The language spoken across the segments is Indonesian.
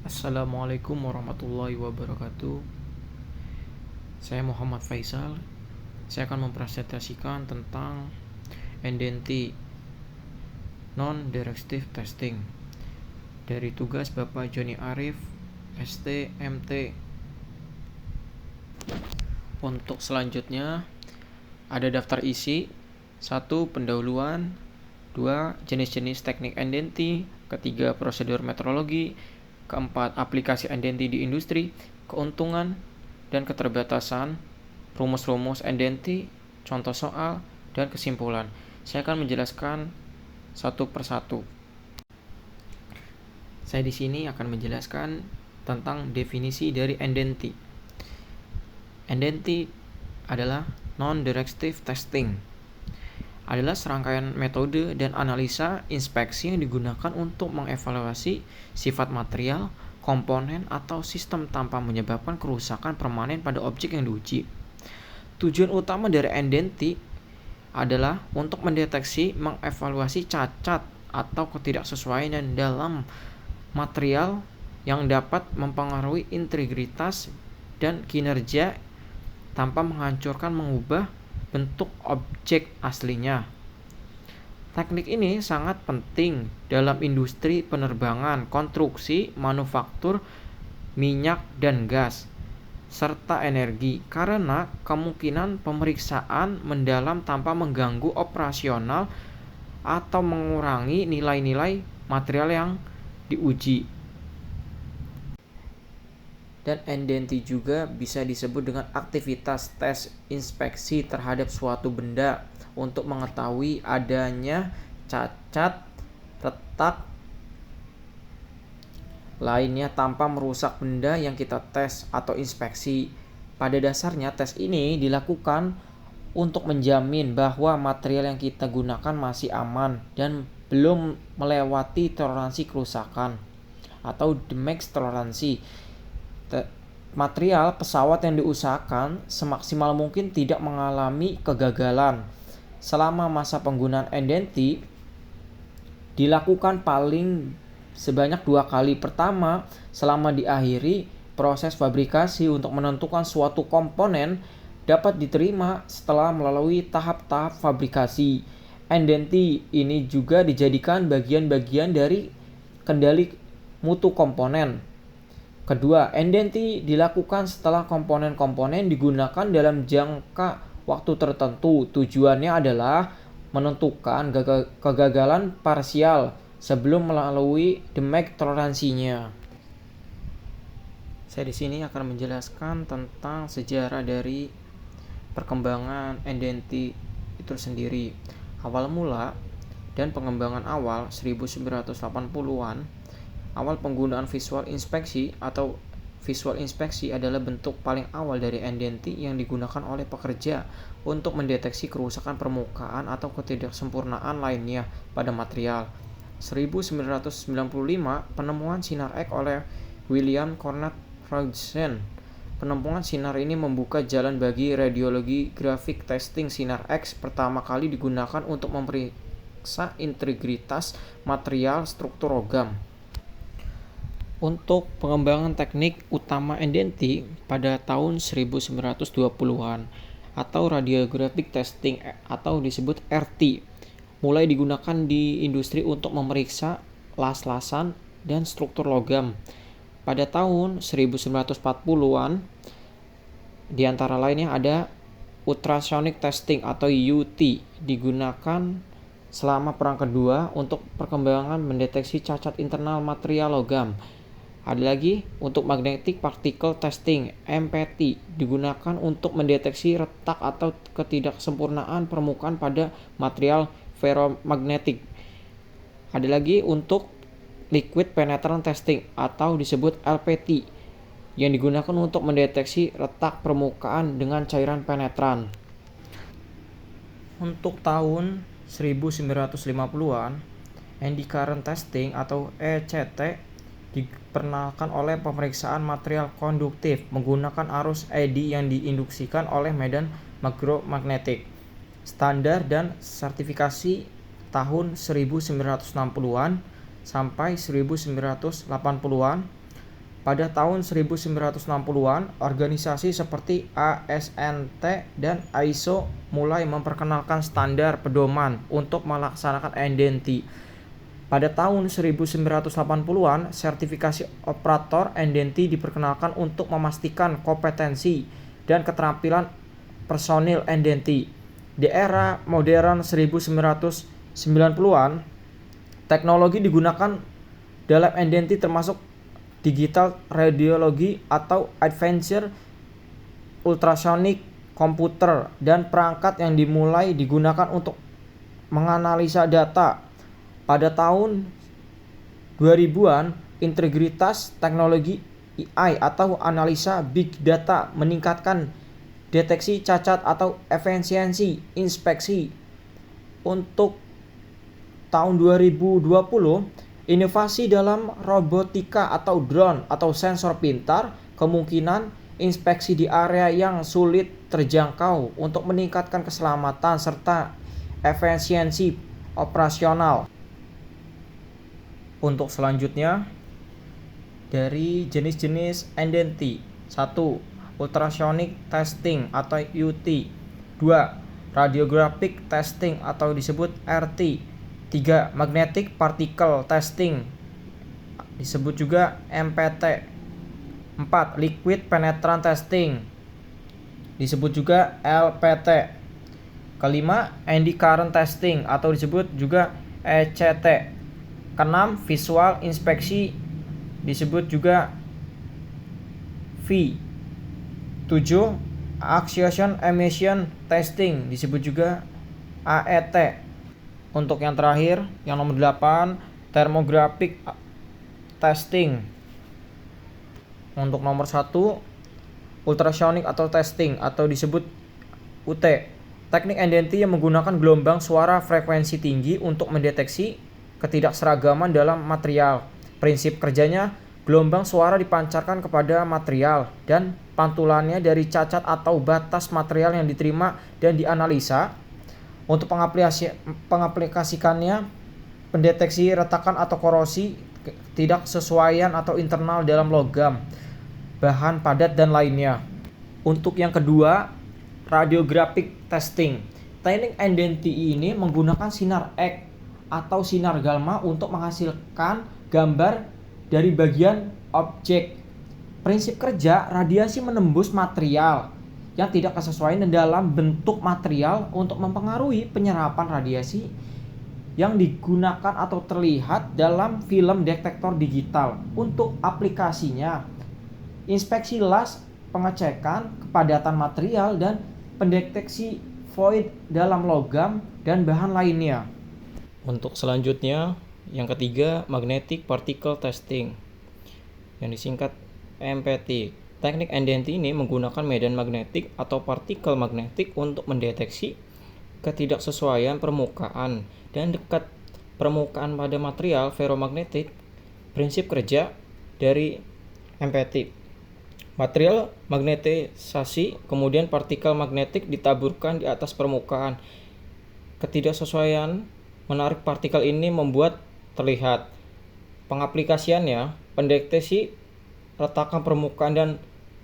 Assalamualaikum warahmatullahi wabarakatuh. Saya Muhammad Faisal. Saya akan mempresentasikan tentang NDT, Non-Directive Testing, dari tugas Bapak Joni Arif, ST.MT. Untuk selanjutnya ada daftar isi. 1. Pendahuluan. 2. Jenis-jenis teknik NDT. 3. Prosedur metrologi. 4. Aplikasi NDT di industri. Keuntungan dan keterbatasan, rumus-rumus NDT, contoh soal, dan kesimpulan. Saya akan menjelaskan satu persatu. Saya di sini akan menjelaskan tentang definisi dari NDT. NDT adalah Non-Directive Testing. Adalah serangkaian metode dan analisa inspeksi yang digunakan untuk mengevaluasi sifat material, komponen, atau sistem tanpa menyebabkan kerusakan permanen pada objek yang diuji. Tujuan utama dari NDT adalah untuk mendeteksi, mengevaluasi cacat atau ketidaksesuaian dalam material yang dapat mempengaruhi integritas dan kinerja tanpa menghancurkan, mengubah bentuk objek aslinya. Teknik ini sangat penting dalam industri penerbangan, konstruksi, manufaktur, minyak dan gas, serta energi, karena kemungkinan pemeriksaan mendalam tanpa mengganggu operasional atau mengurangi nilai-nilai material yang diuji. Dan NDT juga bisa disebut dengan aktivitas tes inspeksi terhadap suatu benda untuk mengetahui adanya cacat, retak lainnya tanpa merusak benda yang kita tes atau inspeksi. Pada dasarnya tes ini dilakukan untuk menjamin bahwa material yang kita gunakan masih aman dan belum melewati toleransi kerusakan atau the max toleransi. Material pesawat yang diusahakan semaksimal mungkin tidak mengalami kegagalan. Selama masa penggunaan NDT dilakukan paling sebanyak 2 kali. Pertama, selama diakhiri proses fabrikasi untuk menentukan suatu komponen dapat diterima setelah melalui tahap-tahap fabrikasi. NDT ini juga dijadikan bagian-bagian dari kendali mutu komponen. Kedua, NDT dilakukan setelah komponen-komponen digunakan dalam jangka waktu tertentu. Tujuannya adalah menentukan kegagalan parsial sebelum melalui the max toleransinya. Saya di sini akan menjelaskan tentang sejarah dari perkembangan NDT itu sendiri. Awal mula dan pengembangan awal 1980-an. Awal penggunaan visual inspeksi atau visual inspeksi adalah bentuk paling awal dari NDT yang digunakan oleh pekerja untuk mendeteksi kerusakan permukaan atau ketidaksempurnaan lainnya pada material. 1995, penemuan sinar X oleh William Conrad Roentgen. Penemuan sinar ini membuka jalan bagi radiologi grafik testing. Sinar X pertama kali digunakan untuk memeriksa integritas material struktur logam. Untuk pengembangan teknik utama NDT pada tahun 1920-an atau radiographic testing atau disebut RT mulai digunakan di industri untuk memeriksa las-lasan dan struktur logam. Pada tahun 1940-an di antara lainnya ada ultrasonic testing atau UT digunakan selama Perang Kedua untuk perkembangan mendeteksi cacat internal material logam. Ada lagi untuk magnetic particle testing, MPT, digunakan untuk mendeteksi retak atau ketidaksempurnaan permukaan pada material ferromagnetik. Ada lagi untuk liquid penetrant testing atau disebut LPT, yang digunakan untuk mendeteksi retak permukaan dengan cairan penetran. Untuk tahun 1950-an, anti-current testing atau ECT diperkenalkan oleh pemeriksaan material konduktif menggunakan arus eddy yang diinduksikan oleh medan magnetomagnetik. Standar dan sertifikasi tahun 1960-an sampai 1980-an Pada tahun 1960-an, organisasi seperti ASNT dan ISO mulai memperkenalkan standar pedoman untuk melaksanakan NDT. Pada tahun 1980-an, sertifikasi operator NDT diperkenalkan untuk memastikan kompetensi dan keterampilan personil NDT. Di era modern 1990-an, teknologi digunakan dalam NDT termasuk digital radiologi atau advanced ultrasonic komputer dan perangkat yang dimulai digunakan untuk menganalisa data. Pada tahun 2000-an, integritas teknologi AI atau analisa big data meningkatkan deteksi cacat atau efisiensi inspeksi. Untuk tahun 2020, inovasi dalam robotika atau drone atau sensor pintar, kemungkinan inspeksi di area yang sulit terjangkau untuk meningkatkan keselamatan serta efisiensi operasional. Untuk selanjutnya, dari jenis-jenis NDT. 1. Ultrasonic testing atau UT. 2. Radiographic testing atau disebut RT. 3. Magnetic particle testing disebut juga MPT. 4. Liquid penetrant testing disebut juga LPT. Kelima, eddy current testing atau disebut juga ECT. Keenam, visual inspeksi disebut juga V. 7. Accretion emission testing disebut juga AET. Untuk yang terakhir, yang nomor 8, thermographic testing. Untuk nomor 1, ultrasonic atau testing atau disebut UT. Teknik NDT yang menggunakan gelombang suara frekuensi tinggi untuk mendeteksi ketidakseragaman dalam material. Prinsip kerjanya, gelombang suara dipancarkan kepada material dan pantulannya dari cacat atau batas material yang diterima dan dianalisa. Untuk pengaplikasikannya, pendeteksi retakan atau korosi, tidak sesuaian atau internal dalam logam, bahan padat dan lainnya. Untuk yang kedua, radiographic testing. Teknik NDT ini menggunakan sinar X atau sinar gamma untuk menghasilkan gambar dari bagian objek. Prinsip kerja, radiasi menembus material yang tidak kesesuaian dalam bentuk material untuk mempengaruhi penyerapan radiasi yang digunakan atau terlihat dalam film detektor digital. Untuk aplikasinya, inspeksi las, pengecekan kepadatan material, dan pendeteksi void dalam logam dan bahan lainnya. Untuk selanjutnya, yang ketiga, magnetic particle testing yang disingkat MPT. Teknik NDT ini menggunakan medan magnetik atau partikel magnetik untuk mendeteksi ketidaksesuaian permukaan dan dekat permukaan pada material ferromagnetik. Prinsip kerja dari MPT: material magnetisasi, kemudian partikel magnetik ditaburkan di atas permukaan. Ketidaksesuaian menarik partikel ini membuat terlihat. Pengaplikasiannya, pendeteksi retakan permukaan dan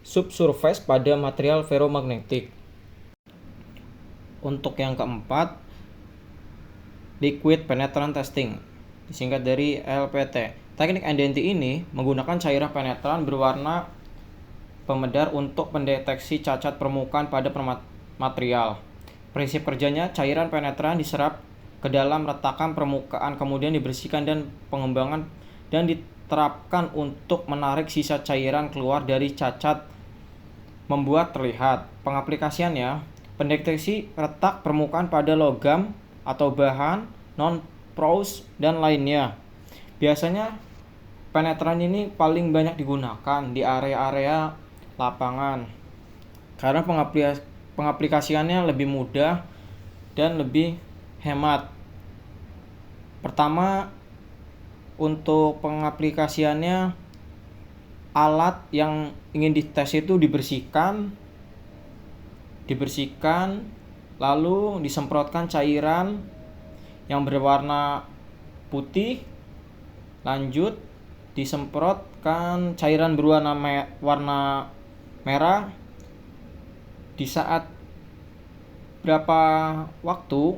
subsurface pada material ferromagnetik. Untuk yang keempat, liquid penetrant testing disingkat dari LPT. Teknik NDT ini menggunakan cairan penetran berwarna pemedar untuk mendeteksi cacat permukaan pada material. Prinsip kerjanya, cairan penetran diserap ke dalam retakan permukaan, kemudian dibersihkan dan pengembangan dan diterapkan untuk menarik sisa cairan keluar dari cacat, membuat terlihat. Pengaplikasiannya, pendeteksi retak permukaan pada logam atau bahan non-porous dan lainnya. Biasanya penetran ini paling banyak digunakan di area-area lapangan karena pengaplikasiannya lebih mudah dan lebih hemat. Pertama, untuk pengaplikasiannya, alat yang ingin dites itu dibersihkan, lalu disemprotkan cairan yang berwarna putih, lanjut disemprot mendapatkan cairan berwarna warna merah di saat berapa waktu,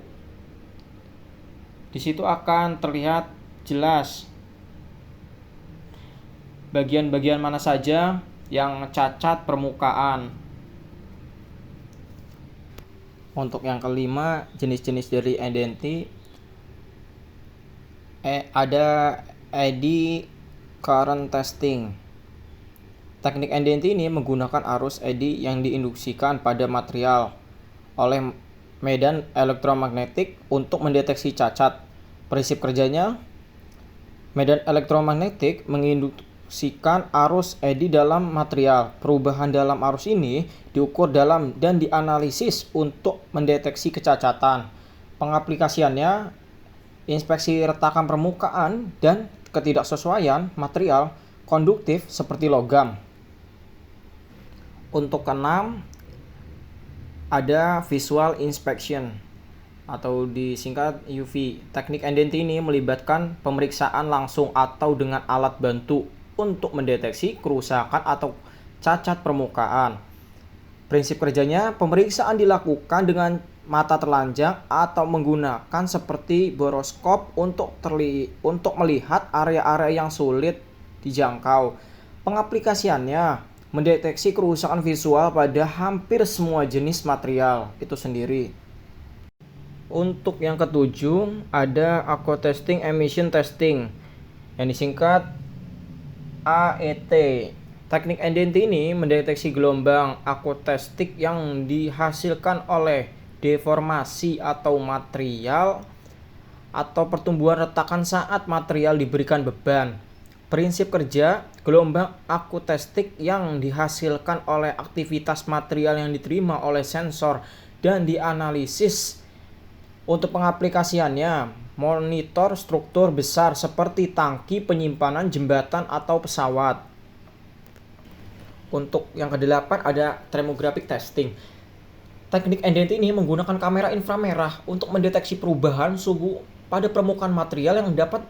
di situ akan terlihat jelas bagian-bagian mana saja yang cacat permukaan. Untuk yang kelima, jenis-jenis dari eddy ada eddy current testing. Teknik eddy ini menggunakan arus eddy yang diinduksikan pada material oleh medan elektromagnetik untuk mendeteksi cacat. Prinsip kerjanya, medan elektromagnetik menginduksikan arus eddy dalam material. Perubahan dalam arus ini diukur dalam dan dianalisis untuk mendeteksi kecacatan. Pengaplikasiannya, inspeksi retakan permukaan dan ketidaksesuaian material konduktif seperti logam. Untuk keenam, ada visual inspection atau disingkat UV. Teknik eddy ini melibatkan pemeriksaan langsung atau dengan alat bantu untuk mendeteksi kerusakan atau cacat permukaan. Prinsip kerjanya, pemeriksaan dilakukan dengan mata telanjang atau menggunakan seperti boroskop untuk melihat area-area yang sulit dijangkau. Pengaplikasiannya mendeteksi kerusakan visual pada hampir semua jenis material itu sendiri. Untuk yang ketujuh, ada Acoustic Emission Testing yang disingkat AET. Teknik eddy ini mendeteksi gelombang akustik yang dihasilkan oleh deformasi atau material atau pertumbuhan retakan saat material diberikan beban. Prinsip kerja, gelombang akustik yang dihasilkan oleh aktivitas material yang diterima oleh sensor dan dianalisis. Untuk pengaplikasiannya, monitor struktur besar seperti tangki penyimpanan jembatan atau pesawat. Untuk yang kedelapan ada thermographic testing. Teknik eddy ini menggunakan kamera inframerah untuk mendeteksi perubahan suhu pada permukaan material yang dapat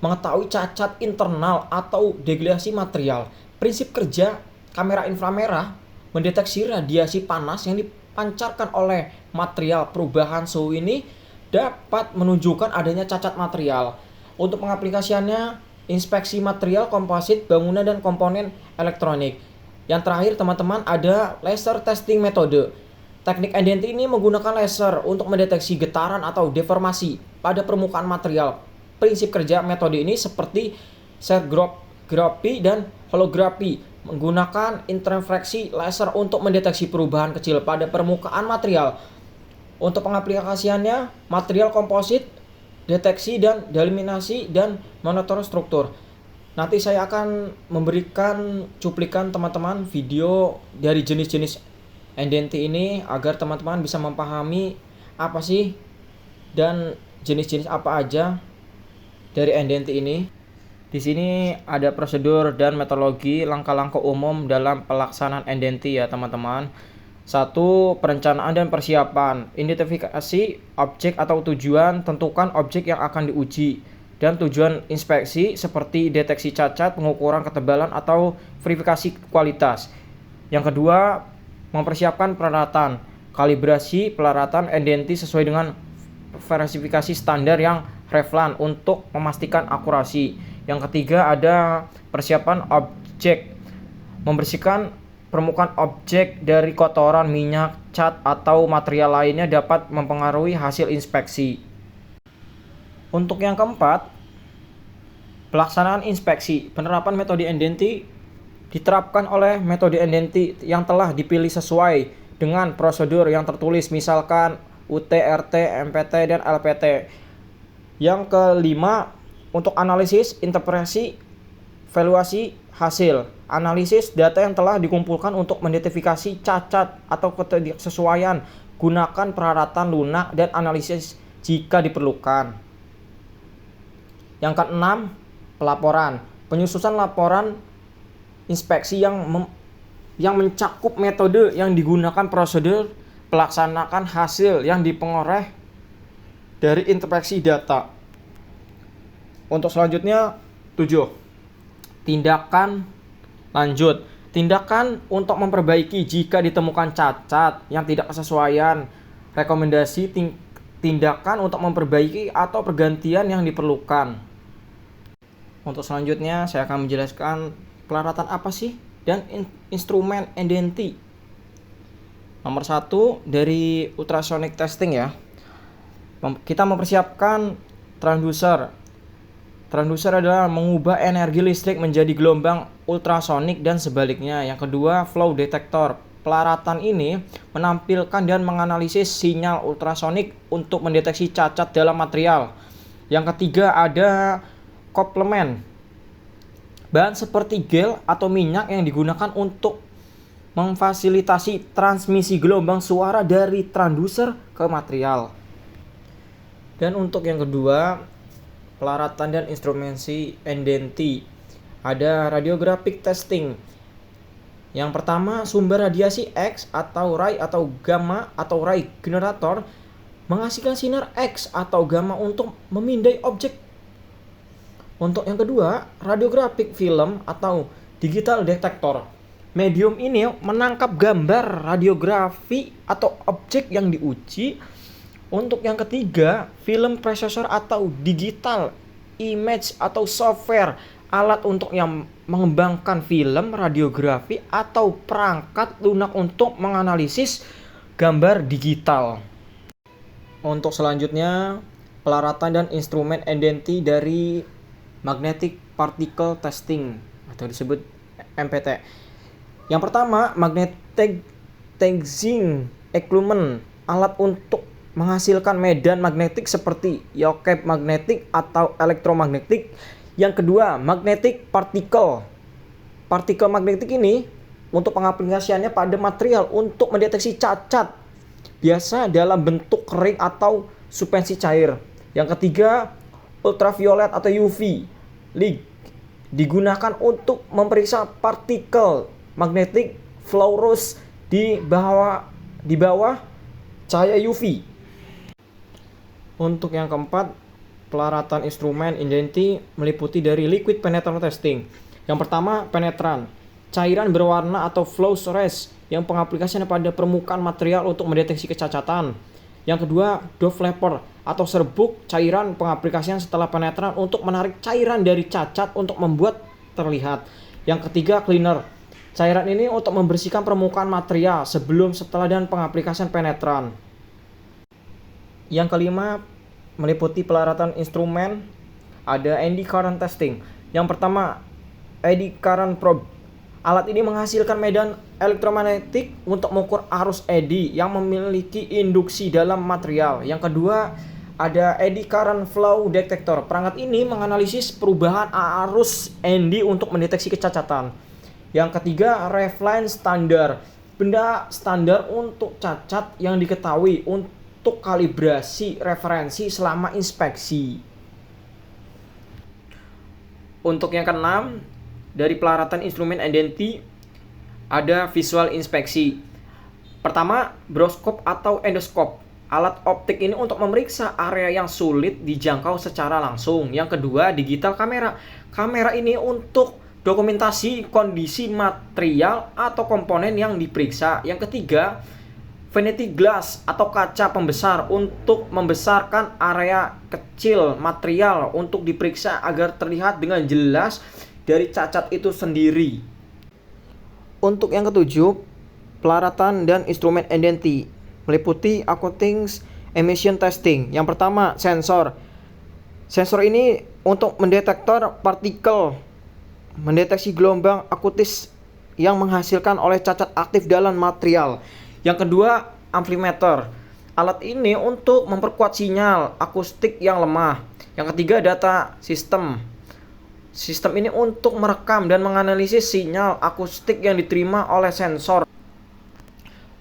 mengetahui cacat internal atau degradasi material. Prinsip kerja kamera inframerah mendeteksi radiasi panas yang dipancarkan oleh material. Perubahan suhu ini dapat menunjukkan adanya cacat material. Untuk pengaplikasiannya, inspeksi material komposit, bangunan, dan komponen elektronik. Yang terakhir teman-teman ada laser testing metode. Teknik eddy ini menggunakan laser untuk mendeteksi getaran atau deformasi pada permukaan material. Prinsip kerja metode ini seperti serolografi dan holografi, menggunakan interferensi laser untuk mendeteksi perubahan kecil pada permukaan material. Untuk pengaplikasiannya, material komposit, deteksi dan delaminasi, dan monitor struktur. Nanti saya akan memberikan cuplikan teman-teman video dari jenis-jenis eddy ini agar teman-teman bisa memahami apa sih dan jenis-jenis apa aja dari eddy ini. Di sini ada prosedur dan metodologi langkah-langkah umum dalam pelaksanaan eddy ya teman-teman. 1. Perencanaan dan persiapan. Identifikasi objek atau tujuan, tentukan objek yang akan diuji dan tujuan inspeksi seperti deteksi cacat, pengukuran ketebalan atau verifikasi kualitas. Yang kedua, mempersiapkan peralatan. Kalibrasi peralatan eddy sesuai dengan verifikasi standar yang relevan untuk memastikan akurasi. Yang ketiga ada persiapan objek. Membersihkan permukaan objek dari kotoran, minyak, cat, atau material lainnya dapat mempengaruhi hasil inspeksi. Untuk yang keempat, pelaksanaan inspeksi. Penerapan metode eddy diterapkan oleh metode eddy yang telah dipilih sesuai dengan prosedur yang tertulis, misalkan UT, RT, MPT, dan LPT. Yang kelima, untuk analisis, interpretasi, evaluasi hasil. Analisis data yang telah dikumpulkan untuk mengidentifikasi cacat atau ketidaksesuaian. Gunakan peralatan lunak dan analisis jika diperlukan. Yang keenam, pelaporan. Penyusunan laporan inspeksi yang mencakup metode yang digunakan, prosedur pelaksanaan hasil yang diperoleh dari interpretasi data. Untuk selanjutnya 7. Tindakan lanjut. Tindakan untuk memperbaiki jika ditemukan cacat yang tidak kesesuaian. Rekomendasi tindakan untuk memperbaiki atau pergantian yang diperlukan. Untuk selanjutnya saya akan menjelaskan pelaratan apa sih dan instrumen NDT. Nomor 1 dari ultrasonic testing ya. Kita mempersiapkan transducer. Transducer adalah mengubah energi listrik menjadi gelombang ultrasonik dan sebaliknya. Yang kedua, flow detector. Pelaratan ini menampilkan dan menganalisis sinyal ultrasonik untuk mendeteksi cacat dalam material. Yang ketiga, ada koplement. Bahan seperti gel atau minyak yang digunakan untuk memfasilitasi transmisi gelombang suara dari transducer ke material. Dan untuk yang kedua, pelaratan dan instrumensi NDT, ada radiographic testing. Yang pertama, sumber radiasi X atau ray atau gamma atau ray generator menghasilkan sinar X atau gamma untuk memindai objek. Untuk yang kedua, radiographic film atau digital detector. Medium ini menangkap gambar radiografi atau objek yang diuji. Untuk yang ketiga, film processor atau digital image atau software, alat untuk yang mengembangkan film radiografi atau perangkat lunak untuk menganalisis gambar digital. Untuk selanjutnya, pelaratan dan instrumen NDT dari magnetic particle testing atau disebut MPT. Yang pertama, magnetic tensing equipment, alat untuk menghasilkan medan magnetik seperti wave magnetik atau elektromagnetik. Yang kedua, magnetic particle. Partikel magnetik ini untuk pengaplikasiannya pada material untuk mendeteksi cacat, biasa dalam bentuk kering atau suspensi cair. Yang ketiga, ultraviolet atau UV light digunakan untuk memeriksa partikel magnetik fluorescence di bawah cahaya UV. Untuk yang keempat, pelaratan instrumen NDT meliputi dari liquid penetration testing. Yang pertama, penetran, cairan berwarna atau fluorescence yang pengaplikasiannya pada permukaan material untuk mendeteksi kecacatan. Yang kedua, Doppler atau serbuk, cairan pengaplikasian setelah penetran untuk menarik cairan dari cacat untuk membuat terlihat. Yang ketiga, cleaner. Cairan ini untuk membersihkan permukaan material sebelum, setelah, dan pengaplikasian penetran. Yang kelima, meliputi pelaratan instrumen, ada eddy current testing. Yang pertama, eddy current probe. Alat ini menghasilkan medan elektromagnetik untuk mengukur arus eddy yang memiliki induksi dalam material. Yang kedua, ada eddy current flow detector. Perangkat ini menganalisis perubahan arus eddy untuk mendeteksi kecacatan. Yang ketiga, reference standar. Benda standar untuk cacat yang diketahui untuk kalibrasi referensi selama inspeksi. Untuk yang keenam, dari pelaratan instrumen NDT ada visual inspeksi. Pertama, broskop atau endoskop. Alat optik ini untuk memeriksa area yang sulit dijangkau secara langsung. Yang kedua, digital kamera. Kamera ini untuk dokumentasi kondisi material atau komponen yang diperiksa. Yang ketiga, vanity glass atau kaca pembesar untuk membesarkan area kecil material untuk diperiksa agar terlihat dengan jelas dari cacat itu sendiri. Untuk yang ketujuh, pelaratan dan instrumen NDT meliputi acoustic emission testing. Yang pertama, sensor. Sensor ini untuk mendetektor partikel, mendeteksi gelombang akustis yang menghasilkan oleh cacat aktif dalam material. Yang kedua, amplimeter. Alat ini untuk memperkuat sinyal akustik yang lemah. Yang ketiga, data system. Sistem ini untuk merekam dan menganalisis sinyal akustik yang diterima oleh sensor.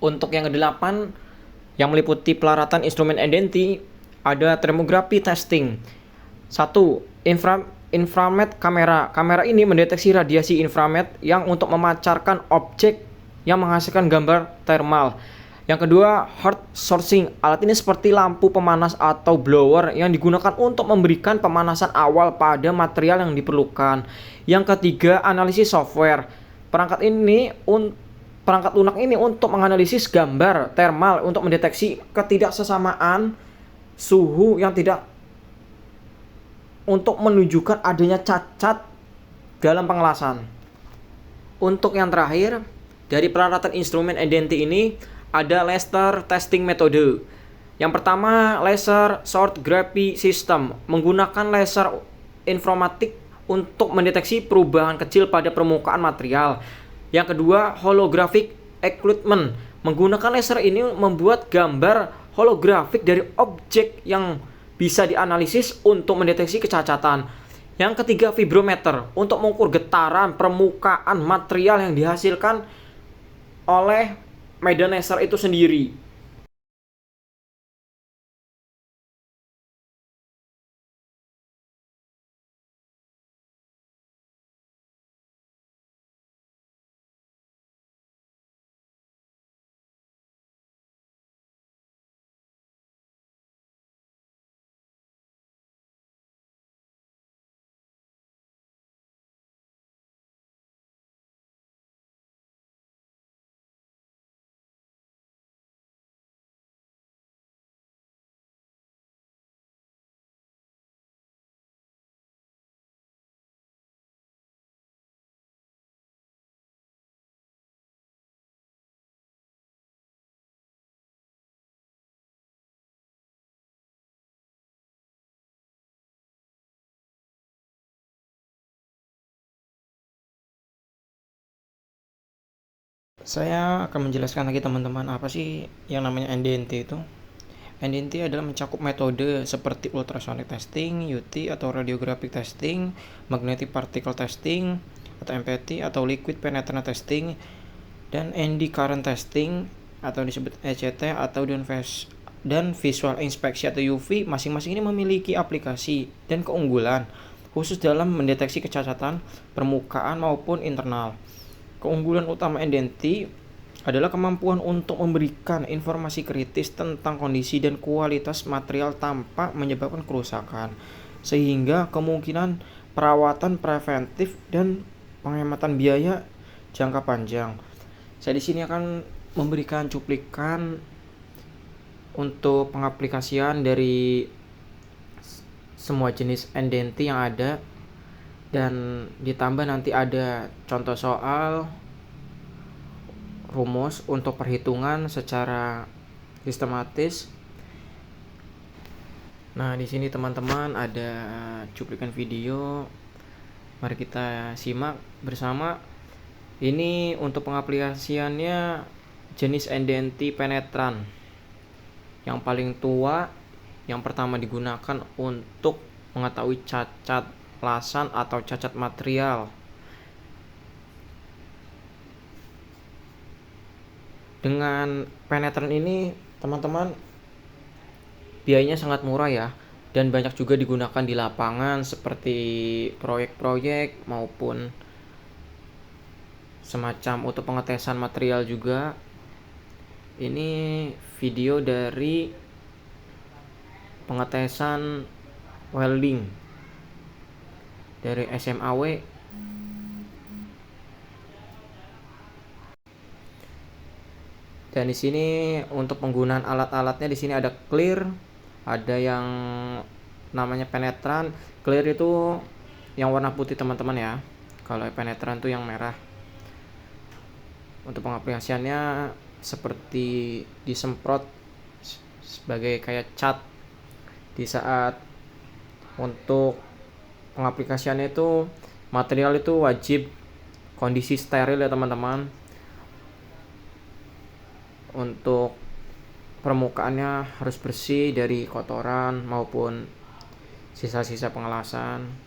Untuk yang kedelapan, yang meliputi pelaratan instrumen NDT, ada thermography testing. 1. Infrared kamera. Kamera ini mendeteksi radiasi infrared yang untuk memancarkan objek yang menghasilkan gambar thermal. Yang kedua, heat sourcing. Alat ini seperti lampu pemanas atau blower yang digunakan untuk memberikan pemanasan awal pada material yang diperlukan. Yang ketiga, analisis software. Perangkat lunak ini untuk menganalisis gambar thermal untuk mendeteksi ketidaksesamaan suhu yang tidak untuk menunjukkan adanya cacat dalam pengelasan. Untuk yang terakhir, dari peralatan instrumen identity ini ada laser testing metode. Yang pertama, laser shortgraphy system menggunakan laser informatik untuk mendeteksi perubahan kecil pada permukaan material. Yang kedua, holographic occlusion. Menggunakan laser ini membuat gambar holografik dari objek yang bisa dianalisis untuk mendeteksi kecacatan. Yang ketiga, vibrometer untuk mengukur getaran permukaan material yang dihasilkan oleh medan laser itu sendiri. Saya akan menjelaskan lagi teman-teman apa sih yang namanya NDNT itu. NDNT adalah mencakup metode seperti ultrasonic testing, UT atau radiographic testing, magnetic particle testing atau MPT atau liquid penetrant testing, dan ND current testing atau disebut ECT atau dan visual inspection atau UV. Masing-masing ini memiliki aplikasi dan keunggulan khusus dalam mendeteksi kecacatan permukaan maupun internal. Keunggulan utama NDNT adalah kemampuan untuk memberikan informasi kritis tentang kondisi dan kualitas material tanpa menyebabkan kerusakan, sehingga kemungkinan perawatan preventif dan penghematan biaya jangka panjang. Saya di sini akan memberikan cuplikan untuk pengaplikasian dari semua jenis NDNT yang ada, dan ditambah nanti ada contoh soal, rumus untuk perhitungan secara sistematis. Nah, di sini teman-teman ada cuplikan video. Mari kita simak bersama. Ini untuk pengaplikasiannya jenis NDNT penetran. Yang paling tua, yang pertama digunakan untuk mengetahui cacat lasan atau cacat material. Dengan penetran ini teman-teman biayanya sangat murah ya, dan banyak juga digunakan di lapangan seperti proyek-proyek maupun semacam untuk pengetesan material juga. Ini video dari pengetesan welding dari SMAW. Dan di sini untuk penggunaan alat-alatnya di sini ada clear, ada yang namanya penetran. Clear itu yang warna putih teman-teman ya. Kalau penetran itu yang merah. Untuk pengaplikasiannya seperti disemprot sebagai kayak cat. Di saat untuk pengaplikasiannya itu material itu wajib kondisi steril ya teman-teman. Untuk permukaannya harus bersih dari kotoran maupun sisa-sisa pengelasan.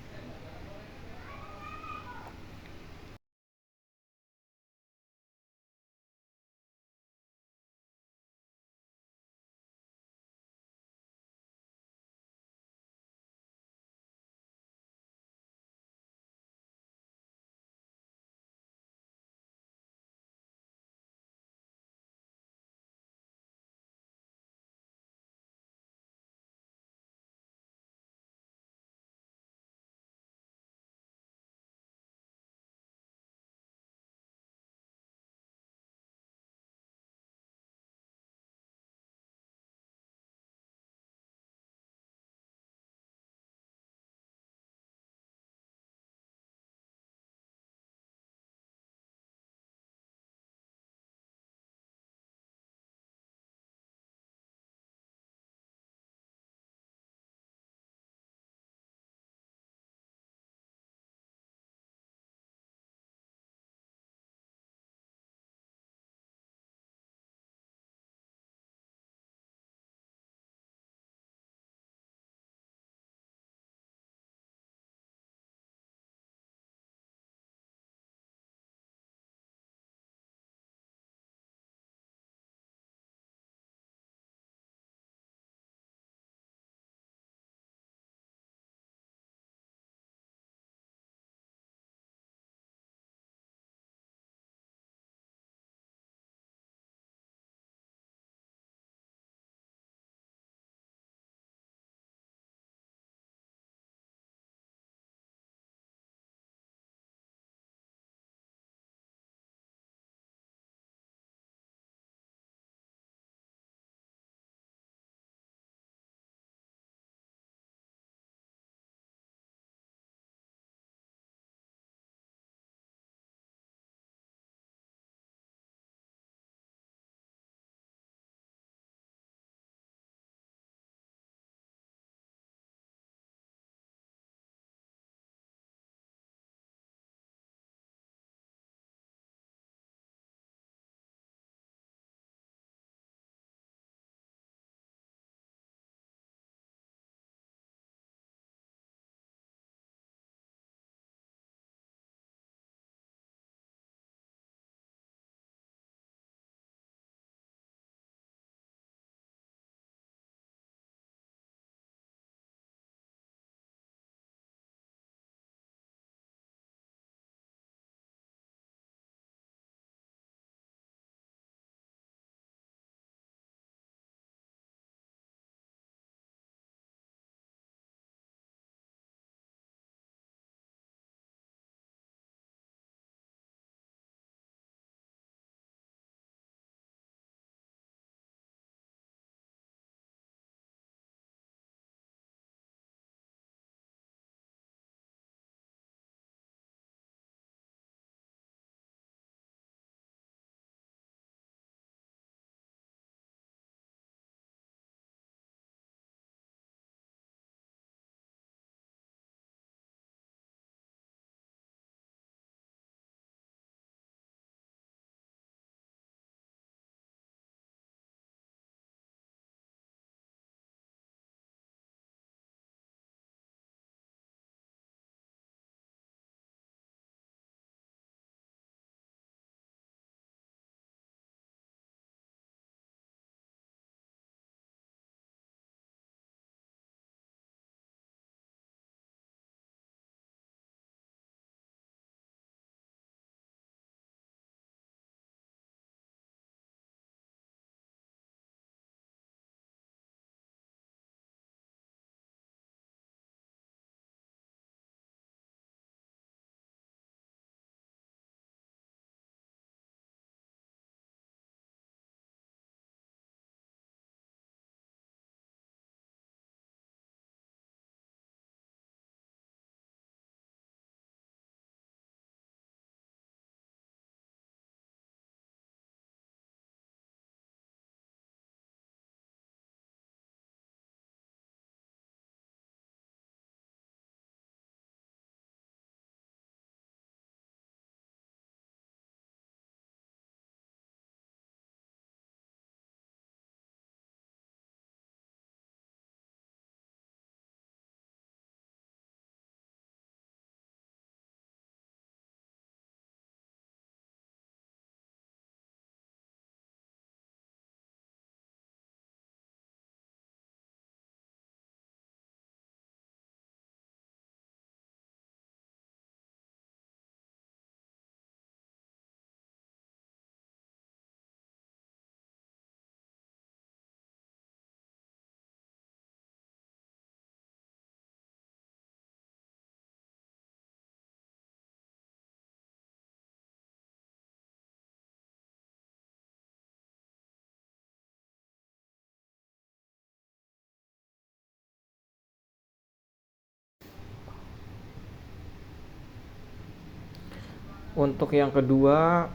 untuk yang kedua,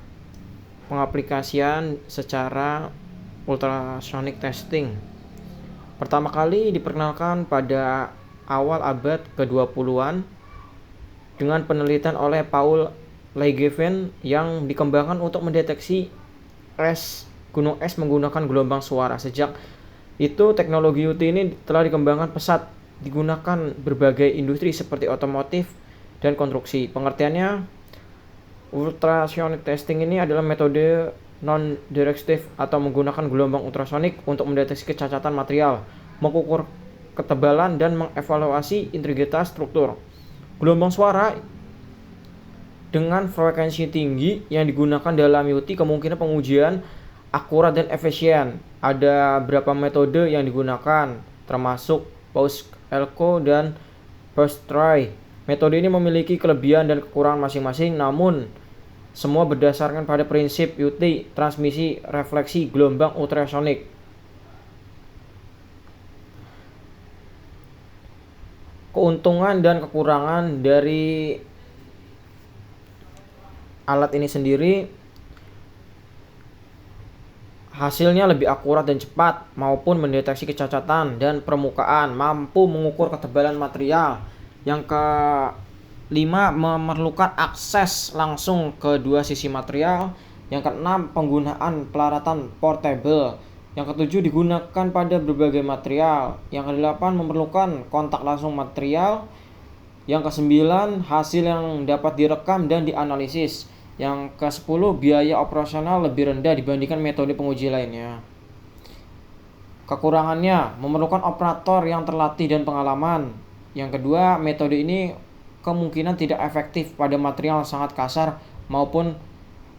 pengaplikasian secara ultrasonic testing. Pertama kali diperkenalkan pada awal abad ke-20-an dengan penelitian oleh Paul Langevin yang dikembangkan untuk mendeteksi gunung es menggunakan gelombang suara. Sejak itu teknologi UT ini telah dikembangkan pesat, digunakan berbagai industri seperti otomotif dan konstruksi. Pengertiannya, ultrasonic testing ini adalah metode non-destruktif atau menggunakan gelombang ultrasonik untuk mendeteksi kecacatan material, mengukur ketebalan, dan mengevaluasi integritas struktur. Gelombang suara dengan frekuensi tinggi yang digunakan dalam UT kemungkinan pengujian akurat dan efisien. Ada beberapa metode yang digunakan, termasuk post-echo dan post-try. Metode ini memiliki kelebihan dan kekurangan masing-masing, namun semua berdasarkan pada prinsip UT, transmisi refleksi gelombang ultrasonik. Keuntungan dan kekurangan dari alat ini sendiri, hasilnya lebih akurat dan cepat, maupun mendeteksi kecacatan dan permukaan, mampu mengukur ketebalan material. Yang kelima, memerlukan akses langsung ke dua sisi material. Yang keenam, penggunaan pelaratan portable. Yang ketujuh, digunakan pada berbagai material. Yang kedelapan, memerlukan kontak langsung material. Yang kesembilan, hasil yang dapat direkam dan dianalisis. Yang ke-10, biaya operasional lebih rendah dibandingkan metode penguji lainnya. Kekurangannya, memerlukan operator yang terlatih dan pengalaman. Yang kedua, metode ini kemungkinan tidak efektif pada material sangat kasar maupun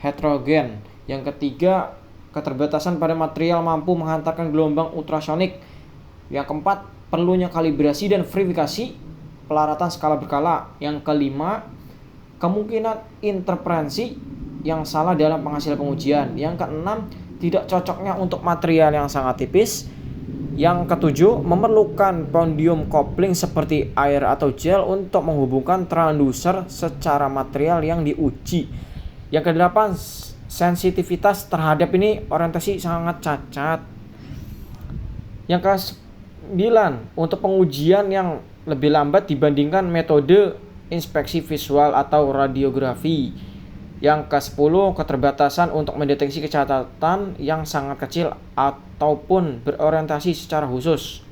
heterogen. Yang ketiga, keterbatasan pada material mampu menghantarkan gelombang ultrasonik. Yang keempat, perlunya kalibrasi dan verifikasi pelaratan skala berkala. Yang kelima, kemungkinan interferensi yang salah dalam penghasil pengujian. Yang keenam, tidak cocoknya untuk material yang sangat tipis. Yang ketujuh, memerlukan podium coupling seperti air atau gel untuk menghubungkan transducer secara material yang diuji. Yang kedelapan, sensitivitas terhadap ini orientasi sangat cacat. Yang ke-9, untuk pengujian yang lebih lambat dibandingkan metode inspeksi visual atau radiografi. Yang ke-10, keterbatasan untuk mendeteksi kecacatan yang sangat kecil ataupun berorientasi secara khusus.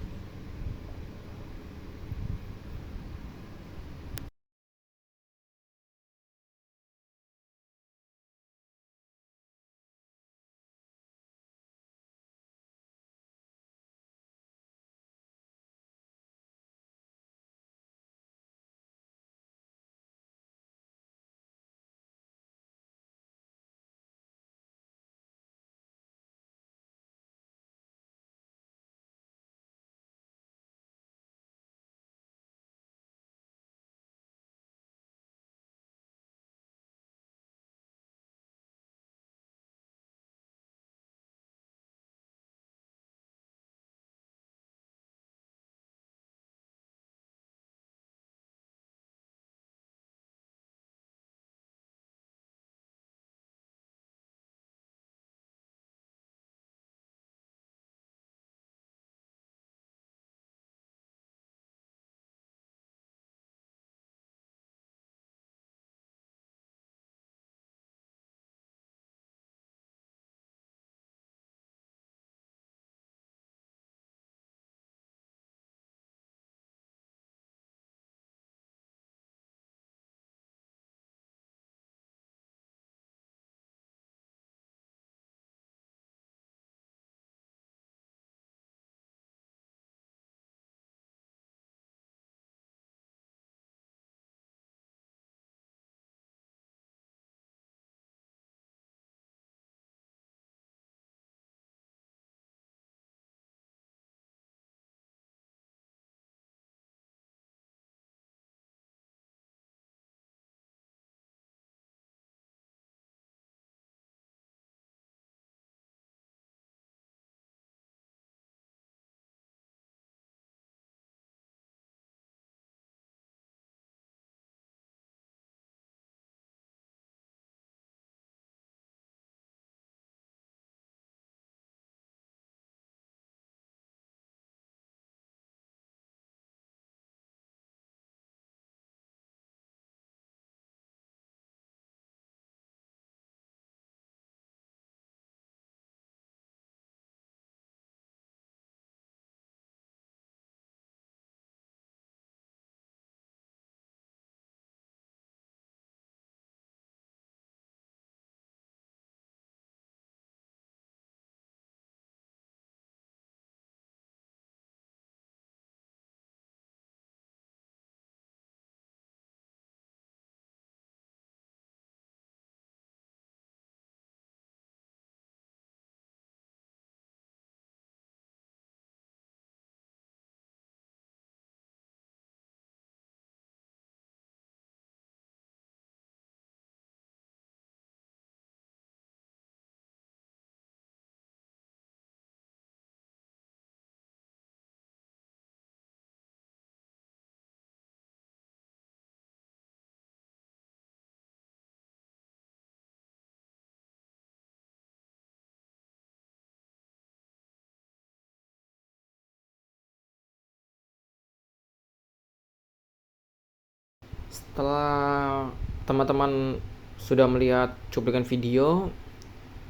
Setelah teman-teman sudah melihat cuplikan video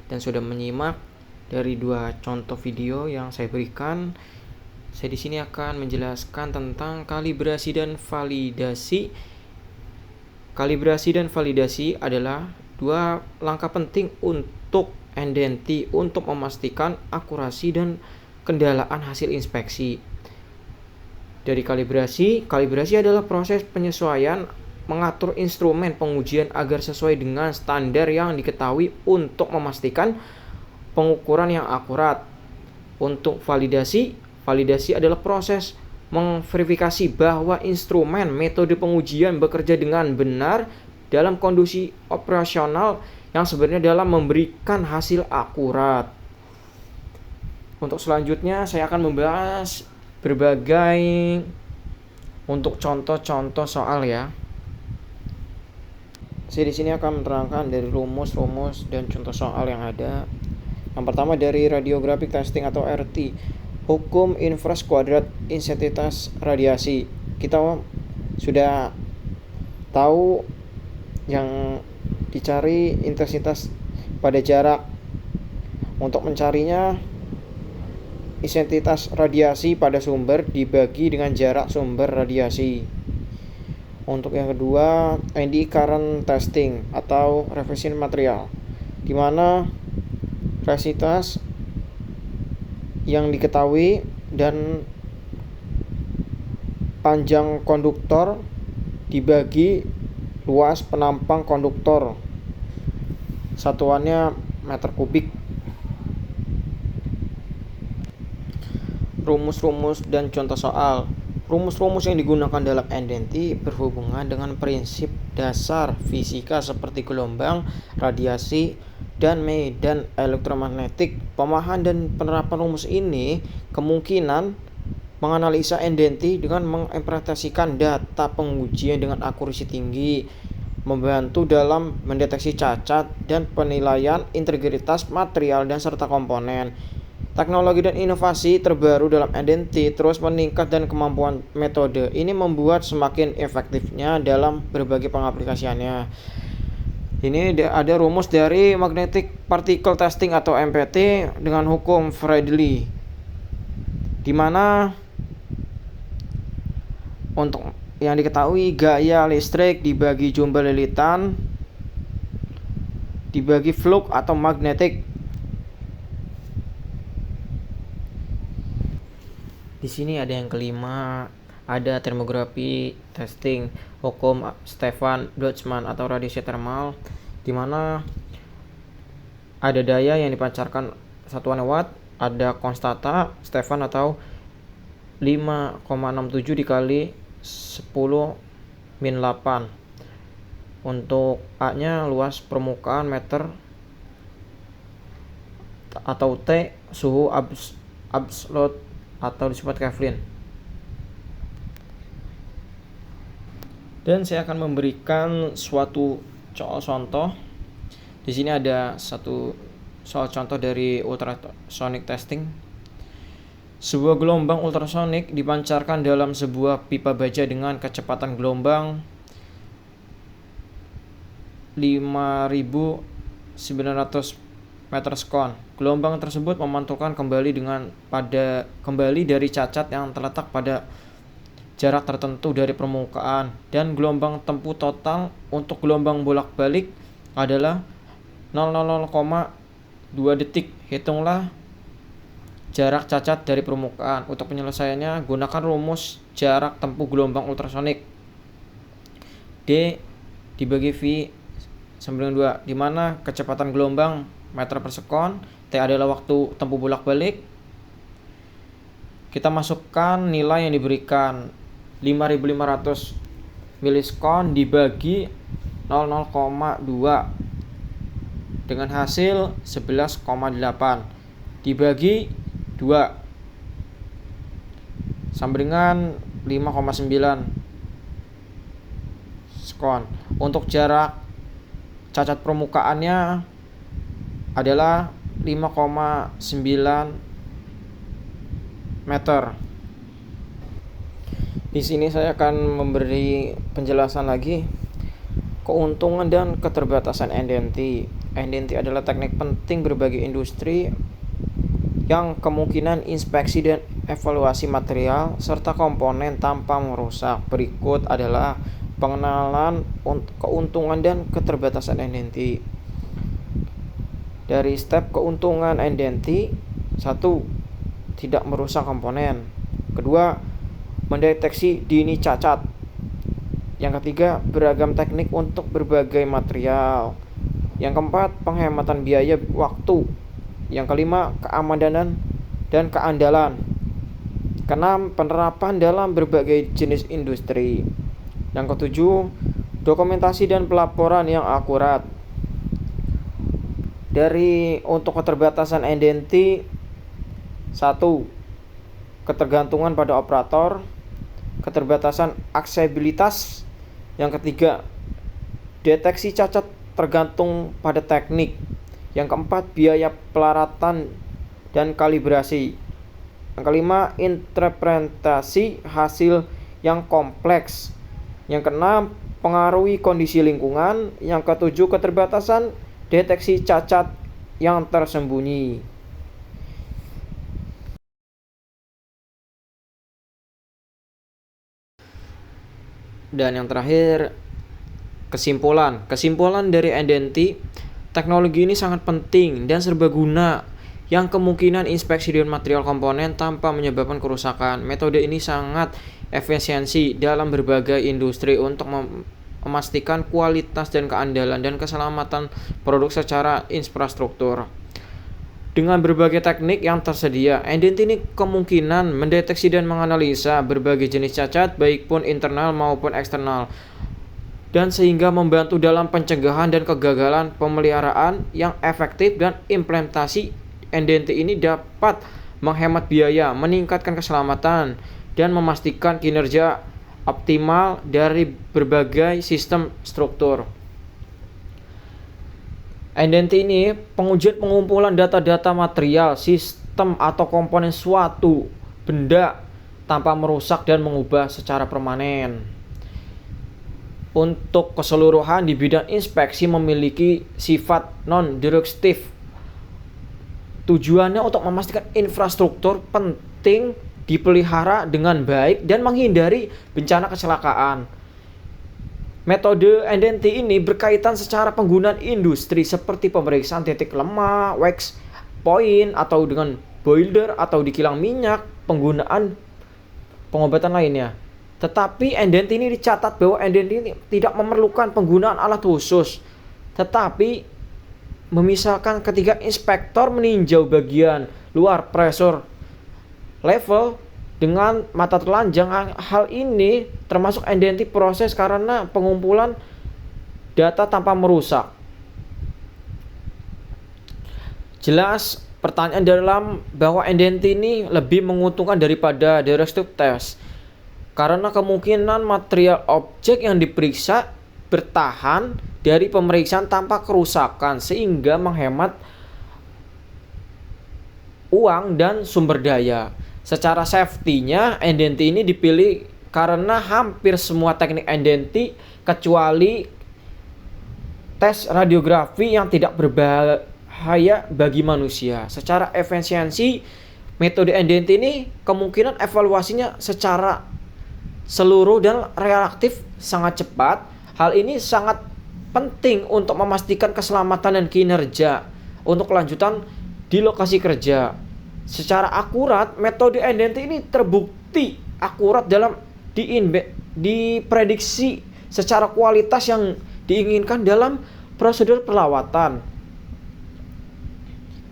dan sudah menyimak dari dua contoh video yang saya berikan, saya di sini akan menjelaskan tentang kalibrasi dan validasi. Kalibrasi dan validasi adalah dua langkah penting untuk NDNT untuk memastikan akurasi dan kendalaan hasil inspeksi. Dari kalibrasi adalah proses penyesuaian mengatur instrumen pengujian agar sesuai dengan standar yang diketahui untuk memastikan pengukuran yang akurat. Untuk validasi adalah proses memverifikasi bahwa instrumen metode pengujian bekerja dengan benar dalam kondisi operasional yang sebenarnya dalam memberikan hasil akurat. Untuk selanjutnya saya akan membahas berbagai untuk contoh-contoh soal ya. Saya di sini akan menerangkan dari rumus-rumus dan contoh soal yang ada. Yang pertama dari radiographic testing atau RT, hukum inverse kuadrat intensitas radiasi. Kita sudah tahu yang dicari intensitas pada jarak. Untuk mencarinya, intensitas radiasi pada sumber dibagi dengan jarak sumber radiasi. Untuk yang kedua, NDI current testing atau reflection material, di mana intensitas yang diketahui dan panjang konduktor dibagi luas penampang konduktor. Satuannya meter kubik. Rumus-rumus dan contoh soal. Rumus-rumus yang digunakan dalam NDNT berhubungan dengan prinsip dasar fisika seperti gelombang, radiasi, dan medan elektromagnetik. Pemahaman dan penerapan rumus ini kemungkinan menganalisa NDNT dengan menginterpretasikan data pengujian dengan akurasi tinggi, membantu dalam mendeteksi cacat dan penilaian integritas material dan serta komponen. Teknologi dan inovasi terbaru dalam NDNT terus meningkat dan kemampuan metode ini membuat semakin efektifnya dalam berbagai pengaplikasiannya. Ini ada rumus dari Magnetic Particle Testing atau MPT dengan hukum Faraday, di mana untuk yang diketahui gaya listrik dibagi jumlah lilitan dibagi flux atau magnetik. Di sini ada yang kelima, ada termografi testing, hukum Stefan Boltzmann atau radiasi thermal, di mana ada daya yang dipancarkan satuan watt, ada konstanta Stefan atau 5,67 dikali 10-8. Untuk A-nya luas permukaan meter atau T suhu absolut atau disebut Kelvin. Dan saya akan memberikan suatu contoh. Di sini ada satu soal contoh dari ultrasonic testing. Sebuah gelombang ultrasonik dipancarkan dalam sebuah pipa baja dengan kecepatan gelombang 5.900 meter sekon. Gelombang tersebut memantulkan kembali dari cacat yang terletak pada jarak tertentu dari permukaan, dan gelombang tempuh total untuk gelombang bolak-balik adalah 0,2 detik. Hitunglah jarak cacat dari permukaan. Untuk penyelesaiannya, gunakan rumus jarak tempuh gelombang ultrasonik. D dibagi V sama dengan 2, di mana kecepatan gelombang meter per sekon, T adalah waktu tempuh bolak-balik. Kita masukkan nilai yang diberikan 5.500 milisekon dibagi 0,2 dengan hasil 11,8 dibagi 2 sama dengan 5,9 sekon. Untuk jarak cacat permukaannya adalah 5,9 meter. Di sini saya akan memberi penjelasan lagi keuntungan dan keterbatasan Endenti. Endenti adalah teknik penting berbagai industri yang kemungkinan inspeksi dan evaluasi material serta komponen tanpa merusak. Berikut adalah pengenalan keuntungan dan keterbatasan Endenti. Dari step keuntungan Endenti, 1. Tidak merusak komponen. Kedua, mendeteksi dini cacat. Yang ketiga, beragam teknik untuk berbagai material. Yang keempat, penghematan biaya waktu. Yang kelima, keamanan dan keandalan. Keenam, penerapan dalam berbagai jenis industri. Yang ketujuh, dokumentasi dan pelaporan yang akurat. Untuk keterbatasan Endenti, 1. Ketergantungan pada operator. Keterbatasan aksesibilitas. Yang ketiga, deteksi cacat tergantung pada teknik. Yang keempat, biaya pelaratan dan kalibrasi. Yang kelima, interpretasi hasil yang kompleks. Yang keenam, pengaruhi kondisi lingkungan. Yang ketujuh, keterbatasan deteksi cacat yang tersembunyi. Dan yang terakhir, kesimpulan dari Endenti, teknologi ini sangat penting dan serbaguna yang kemungkinan inspeksi dan material komponen tanpa menyebabkan kerusakan. Metode ini sangat efisiensi dalam berbagai industri untuk memastikan kualitas dan keandalan dan keselamatan produk secara infrastruktur. Dengan berbagai teknik yang tersedia, Endenti ini kemungkinan mendeteksi dan menganalisa berbagai jenis cacat baik pun internal maupun eksternal, dan sehingga membantu dalam pencegahan dan kegagalan pemeliharaan yang efektif. Dan implementasi Endenti ini dapat menghemat biaya, meningkatkan keselamatan, dan memastikan kinerja optimal dari berbagai sistem struktur. Endenti ini pengujian pengumpulan data-data material, sistem atau komponen suatu benda tanpa merusak dan mengubah secara permanen. Untuk keseluruhan di bidang inspeksi memiliki sifat non-destruktif. Tujuannya untuk memastikan infrastruktur penting dipelihara dengan baik dan menghindari bencana kecelakaan. Metode Endenti ini berkaitan secara penggunaan industri seperti pemeriksaan titik lemah, wax point, atau dengan boiler atau di kilang minyak, penggunaan pengobatan lainnya. Tetapi Endenti ini dicatat bahwa Endenti ini tidak memerlukan penggunaan alat khusus, tetapi memisalkan ketika inspektor meninjau bagian luar pressure level dengan mata telanjang, hal ini termasuk Endenti proses karena pengumpulan data tanpa merusak. Jelas pertanyaan dalam bahwa Endenti ini lebih menguntungkan daripada destruktif test karena kemungkinan material objek yang diperiksa bertahan dari pemeriksaan tanpa kerusakan sehingga menghemat uang dan sumber daya. Secara safety-nya, Endenti ini dipilih karena hampir semua teknik Endenti kecuali tes radiografi yang tidak berbahaya bagi manusia. Secara efisiensi, metode Endenti ini kemungkinan evaluasinya secara seluruh dan relatif sangat cepat. Hal ini sangat penting untuk memastikan keselamatan dan kinerja untuk kelanjutan di lokasi kerja. Secara akurat, metode Endenti ini terbukti akurat dalam diprediksi secara kualitas yang diinginkan dalam prosedur perawatan,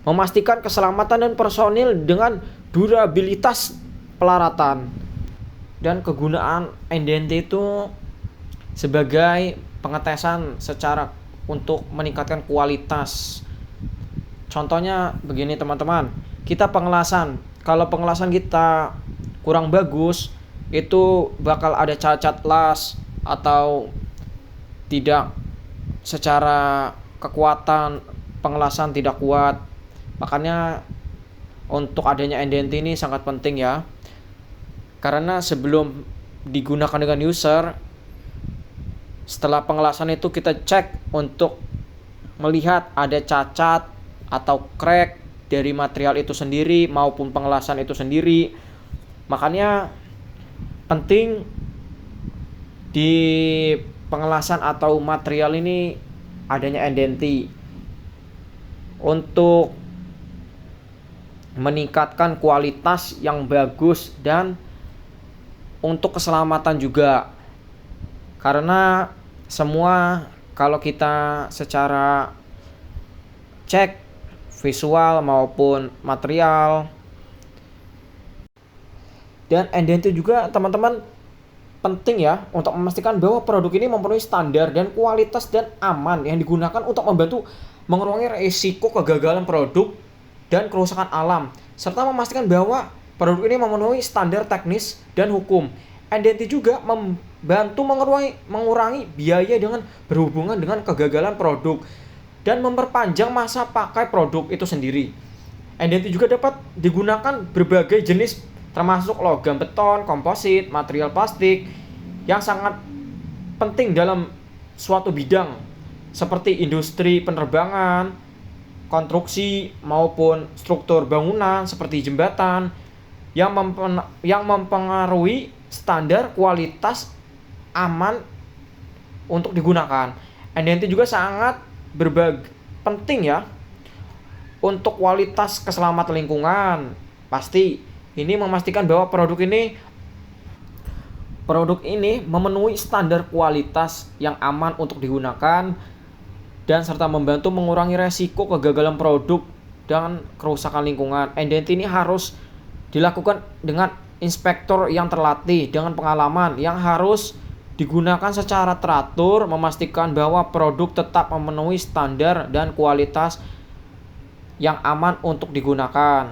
memastikan keselamatan dan personil dengan durabilitas pelaratan. Dan kegunaan Endenti itu sebagai pengetesan secara untuk meningkatkan kualitas. Contohnya begini teman-teman, kita pengelasan. Kalau pengelasan kita kurang bagus, itu bakal ada cacat las atau tidak secara kekuatan pengelasan tidak kuat. Makanya untuk adanya Endenti ini sangat penting ya. Karena sebelum digunakan dengan user, setelah pengelasan itu kita cek untuk melihat ada cacat atau crack dari material itu sendiri maupun pengelasan itu sendiri. Makanya penting di pengelasan atau material ini adanya identity untuk meningkatkan kualitas yang bagus dan untuk keselamatan juga. Karena semua kalau kita secara cek visual maupun material dan identity juga teman-teman penting ya untuk memastikan bahwa produk ini memenuhi standar dan kualitas dan aman yang digunakan untuk membantu mengurangi risiko kegagalan produk dan kerusakan alam, serta memastikan bahwa produk ini memenuhi standar teknis dan hukum. Identity juga membantu mengurangi biaya dengan berhubungan dengan kegagalan produk dan memperpanjang masa pakai produk itu sendiri. Identity juga dapat digunakan berbagai jenis termasuk logam beton, komposit, material plastik yang sangat penting dalam suatu bidang seperti industri penerbangan, konstruksi maupun struktur bangunan seperti jembatan yang mempengaruhi standar kualitas aman untuk digunakan. Identity juga sangat penting ya untuk kualitas keselamatan lingkungan. Pasti ini memastikan bahwa produk ini memenuhi standar kualitas yang aman untuk digunakan dan serta membantu mengurangi resiko kegagalan produk dan kerusakan lingkungan. Identity ini harus dilakukan dengan inspektor yang terlatih dengan pengalaman yang harus digunakan secara teratur, memastikan bahwa produk tetap memenuhi standar dan kualitas yang aman untuk digunakan.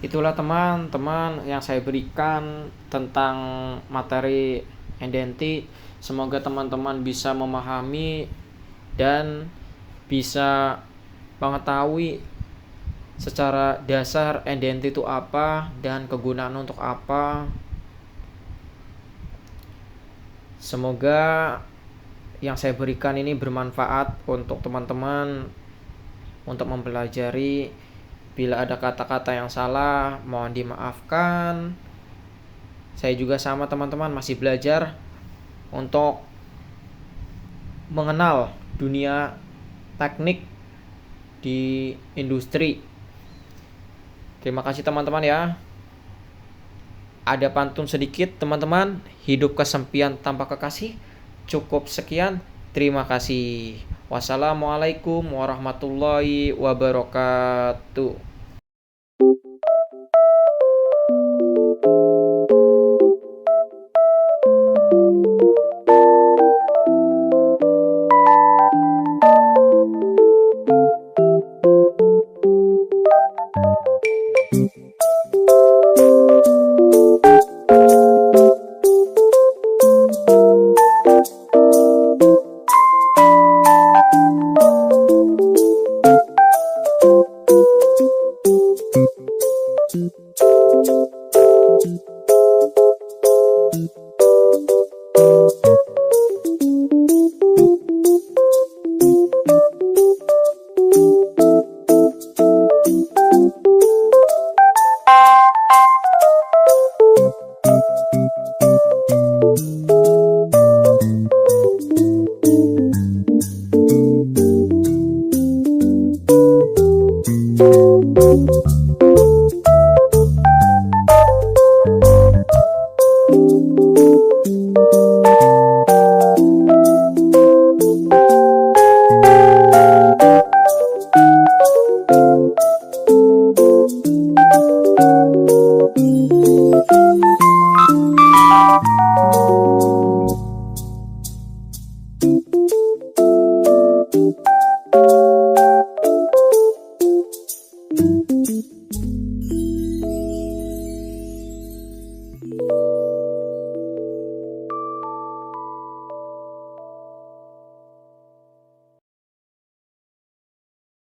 Itulah teman-teman yang saya berikan tentang materi identity. Semoga teman-teman bisa memahami dan bisa mengetahui secara dasar identity itu apa dan kegunaan untuk apa. Semoga yang saya berikan ini bermanfaat untuk teman-teman untuk mempelajari. Bila ada kata-kata yang salah, mohon dimaafkan. Saya juga sama teman-teman masih belajar untuk mengenal dunia teknik di industri. Terima kasih teman-teman ya. Ada pantun sedikit teman-teman, hidup kesempian tanpa kekasih. Cukup sekian, terima kasih. Wassalamualaikum warahmatullahi wabarakatuh.